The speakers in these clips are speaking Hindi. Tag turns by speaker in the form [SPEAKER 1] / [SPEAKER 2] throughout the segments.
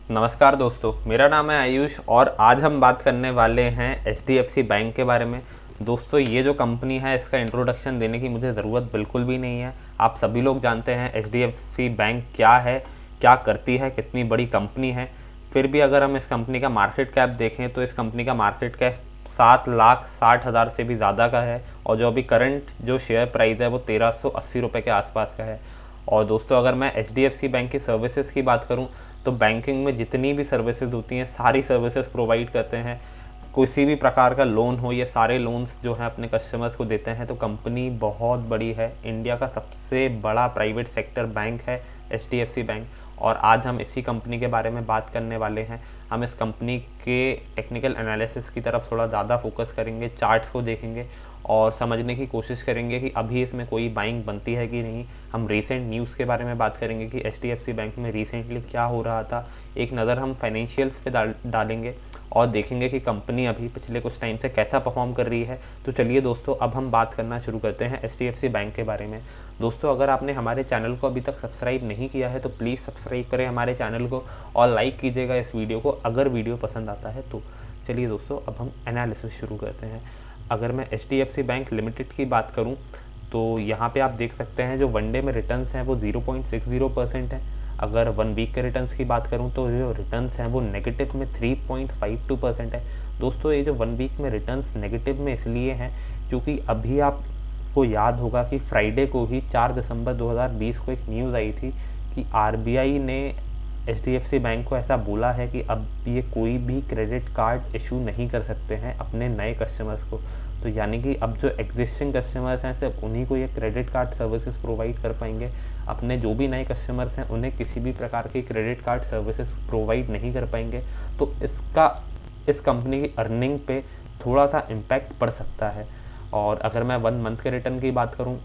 [SPEAKER 1] नमस्कार दोस्तों, मेरा नाम है आयुष और आज हम बात करने वाले हैं HDFC बैंक के बारे में। दोस्तों, ये जो कंपनी है इसका इंट्रोडक्शन देने की मुझे ज़रूरत बिल्कुल भी नहीं है। आप सभी लोग जानते हैं HDFC बैंक क्या है, क्या करती है, कितनी बड़ी कंपनी है। फिर भी अगर हम इस कंपनी का मार्केट कैप देखें तो इस कंपनी का मार्केट कैप 7,60,000 से भी ज़्यादा का है और जो अभी करंट जो शेयर प्राइस है वो 1380 रुपये के आसपास का है। और दोस्तों, अगर मैं HDFC बैंक की सर्विसेज की बात करूं तो बैंकिंग में जितनी भी सर्विसेज होती हैं सारी सर्विसेज प्रोवाइड करते हैं। किसी भी प्रकार का लोन हो, ये सारे लोन्स जो हैं अपने कस्टमर्स को देते हैं। तो कंपनी बहुत बड़ी है, इंडिया का सबसे बड़ा प्राइवेट सेक्टर बैंक है HDFC बैंक। और आज हम इसी कंपनी के बारे में बात करने वाले हैं। हम इस कंपनी के टेक्निकल एनालिसिस की तरफ थोड़ा ज़्यादा फोकस करेंगे, चार्ट्स को देखेंगे और समझने की कोशिश करेंगे कि अभी इसमें कोई बाइंग बनती है कि नहीं। हम रीसेंट न्यूज़ के बारे में बात करेंगे कि HDFC बैंक में रिसेंटली क्या हो रहा था। एक नज़र हम फाइनेंशियल्स पे डालेंगे और देखेंगे कि कंपनी अभी पिछले कुछ टाइम से कैसा परफॉर्म कर रही है। तो चलिए दोस्तों, अब हम बात करना शुरू करते हैं HDFC बैंक के बारे में। दोस्तों, अगर आपने हमारे चैनल को अभी तक सब्सक्राइब नहीं किया है तो प्लीज़ सब्सक्राइब करें हमारे चैनल को और लाइक कीजिएगा इस वीडियो को अगर वीडियो पसंद आता है तो। चलिए दोस्तों, अब हम एनालिसिस शुरू करते हैं। अगर मैं HDFC बैंक लिमिटेड की बात करूं तो यहाँ पे आप देख सकते हैं जो वनडे में रिटर्न्स हैं वो 0.60% है। अगर 1 वीक के रिटर्न्स की बात करूं तो जो रिटर्न्स हैं वो नेगेटिव में 3.52% है। दोस्तों, ये जो 1 वीक में रिटर्न्स नेगेटिव में इसलिए हैं क्योंकि अभी आपको याद होगा कि फ्राइडे को ही 4 दिसंबर 2020 को एक न्यूज़ आई थी कि RBI ने HDFC बैंक को ऐसा बोला है कि अब ये कोई भी क्रेडिट कार्ड इशू नहीं कर सकते हैं अपने नए कस्टमर्स को। तो यानी कि अब जो एग्जिस्टिंग कस्टमर्स हैं सिर्फ उन्हीं को ये क्रेडिट कार्ड सर्विसेज प्रोवाइड कर पाएंगे। अपने जो भी नए कस्टमर्स हैं उन्हें किसी भी प्रकार की क्रेडिट कार्ड सर्विसेज प्रोवाइड नहीं कर पाएंगे। तो इसका इस कंपनी की अर्निंग पे थोड़ा सा इम्पैक्ट पड़ सकता है। और अगर मैं 1 मंथ के रिटर्न की बात करूँ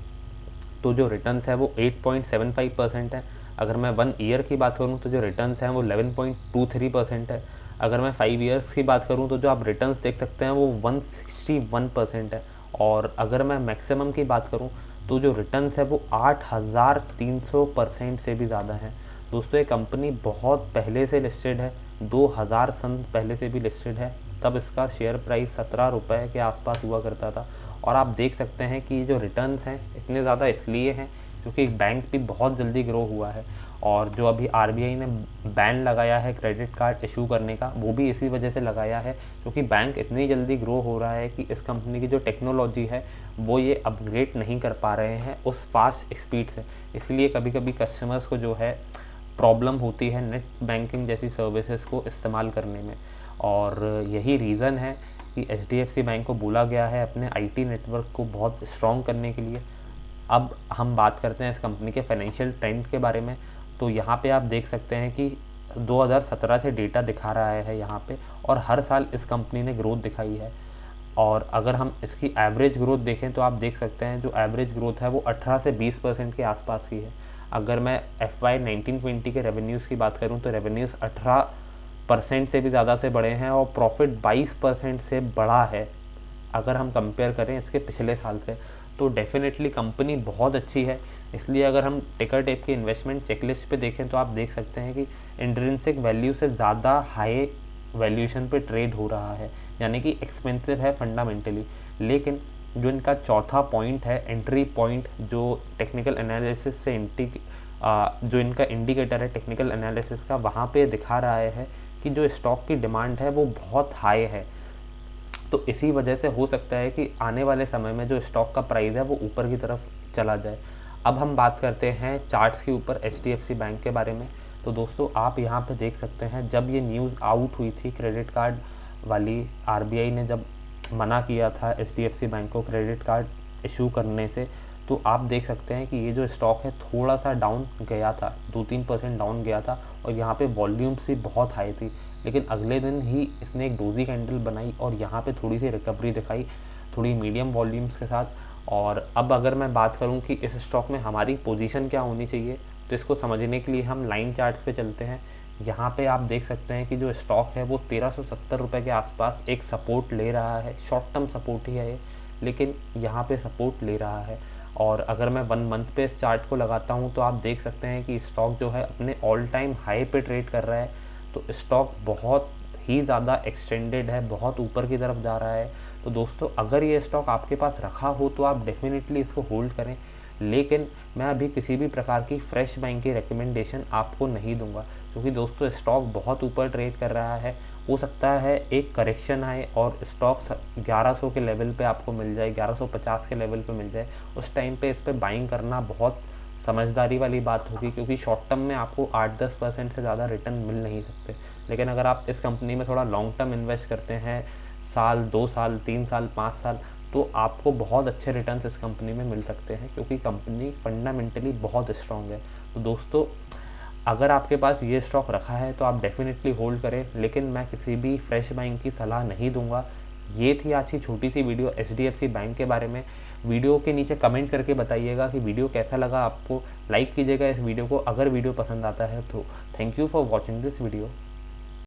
[SPEAKER 1] तो जो रिटर्न्स है वो 8.75% है। अगर मैं 1 ईयर की बात करूं तो जो रिटर्न्स हैं वो 11.23% है। अगर मैं 5 ईयर्स की बात करूं तो जो आप रिटर्न्स देख सकते हैं वो 161% है। और अगर मैं मैक्सिमम की बात करूं तो जो रिटर्न्स है वो 8,300% से भी ज़्यादा है। दोस्तों, ये कंपनी बहुत पहले से लिस्टेड है, 2000 सन पहले से भी लिस्टेड है। तब इसका शेयर प्राइस 17 रुपये के आसपास हुआ करता था। और आप देख सकते हैं कि जो रिटर्न्स हैं इतने ज़्यादा इसलिए हैं क्योंकि बैंक भी बहुत जल्दी ग्रो हुआ है। और जो अभी RBI ने बैन लगाया है क्रेडिट कार्ड इशू करने का, वो भी इसी वजह से लगाया है क्योंकि बैंक इतनी जल्दी ग्रो हो रहा है कि इस कंपनी की जो टेक्नोलॉजी है वो ये अपग्रेड नहीं कर पा रहे हैं उस फास्ट स्पीड से। इसलिए कभी कभी कस्टमर्स को जो है प्रॉब्लम होती है नेट बैंकिंग जैसी सर्विसेज को इस्तेमाल करने में। और यही रीज़न है कि HDFC बैंक को बोला गया है अपने IT नेटवर्क को बहुत स्ट्रॉन्ग करने के लिए। अब हम बात करते हैं इस कंपनी के फाइनेंशियल ट्रेंड के बारे में। तो यहाँ पे आप देख सकते हैं कि 2017 से डेटा दिखा रहा है यहाँ पे, और हर साल इस कंपनी ने ग्रोथ दिखाई है। और अगर हम इसकी एवरेज ग्रोथ देखें तो आप देख सकते हैं जो एवरेज ग्रोथ है वो 18 से 20% के आसपास की है। अगर मैं FY 19-20 के रेवेन्यूज़ की बात करूँ तो रेवेन्यूज़ 18% से भी ज़्यादा से बड़े हैं और प्रॉफिट 22% से बड़ा है अगर हम कंपेयर करें इसके पिछले साल से। तो डेफिनेटली कंपनी बहुत अच्छी है। इसलिए अगर हम टिकर टेप की इन्वेस्टमेंट चेकलिस्ट पे देखें तो आप देख सकते हैं कि इंट्रिंसिक वैल्यू से ज़्यादा हाई वैल्यूएशन पे ट्रेड हो रहा है, यानी कि एक्सपेंसिव है फंडामेंटली। लेकिन जो इनका चौथा पॉइंट है, एंट्री पॉइंट, जो टेक्निकल एनालिसिस से जो इनका इंडिकेटर है टेक्निकल एनालिसिस का, वहाँ पे दिखा रहा है कि जो स्टॉक की डिमांड है वो बहुत हाई है। तो इसी वजह से हो सकता है कि आने वाले समय में जो स्टॉक का प्राइस है वो ऊपर की तरफ चला जाए। अब हम बात करते हैं चार्ट्स के ऊपर HDFC बैंक के बारे में। तो दोस्तों, आप यहाँ पे देख सकते हैं जब ये न्यूज़ आउट हुई थी क्रेडिट कार्ड वाली, RBI ने जब मना किया था HDFC बैंक को क्रेडिट कार्ड इशू करने से, तो आप देख सकते हैं कि ये जो स्टॉक है थोड़ा सा डाउन गया था, 2-3% डाउन गया था। और यहाँ पे वॉल्यूम्स भी बहुत हाई थी। लेकिन अगले दिन ही इसने एक डोजी कैंडल बनाई और यहाँ पे थोड़ी सी रिकवरी दिखाई, थोड़ी मीडियम वॉल्यूम्स के साथ। और अब अगर मैं बात करूँ कि इस स्टॉक में हमारी पोजीशन क्या होनी चाहिए, तो इसको समझने के लिए हम लाइन चार्ट्स पे चलते हैं। यहाँ पे आप देख सकते हैं कि जो स्टॉक है वो 1370 रुपये के आसपास एक सपोर्ट ले रहा है। शॉर्ट टर्म सपोर्ट ही है ये, लेकिन यहाँ पे सपोर्ट ले रहा है। और अगर मैं 1 मंथ पे इस चार्ट को लगाता हूँ तो आप देख सकते हैं कि स्टॉक जो है अपने ऑल टाइम हाई पे ट्रेड कर रहा है। तो स्टॉक बहुत ही ज़्यादा एक्सटेंडेड है, बहुत ऊपर की तरफ जा रहा है। तो दोस्तों अगर ये स्टॉक आपके पास रखा हो तो आप डेफिनेटली इसको होल्ड करें, लेकिन मैं अभी किसी भी प्रकार की फ्रेश बाइंग की रिकमेंडेशन आपको नहीं दूंगा, क्योंकि दोस्तों स्टॉक बहुत ऊपर ट्रेड कर रहा है। हो सकता है एक करेक्शन आए और स्टॉक 1100 के लेवल पे आपको मिल जाए, 1150 के लेवल पे मिल जाए। उस टाइम पे इस पर बाइंग करना बहुत समझदारी वाली बात होगी, क्योंकि शॉर्ट टर्म में आपको 8-10% से ज़्यादा रिटर्न मिल नहीं सकते। लेकिन अगर आप इस कंपनी में थोड़ा लॉन्ग टर्म इन्वेस्ट करते हैं, साल 2 साल 3 साल 5 साल, तो आपको बहुत अच्छे रिटर्न्स इस कंपनी में मिल सकते हैं, क्योंकि कंपनी फंडामेंटली बहुत स्ट्रॉन्ग है। तो दोस्तों अगर आपके पास ये स्टॉक रखा है तो आप डेफिनेटली होल्ड करें, लेकिन मैं किसी भी फ्रेश बाइंग की सलाह नहीं दूंगा। ये थी आज की छोटी सी वीडियो HDFC बैंक के बारे में। वीडियो के नीचे कमेंट करके बताइएगा कि वीडियो कैसा लगा आपको। लाइक कीजिएगा इस वीडियो को अगर वीडियो पसंद आता है तो। Thank you for watching this video.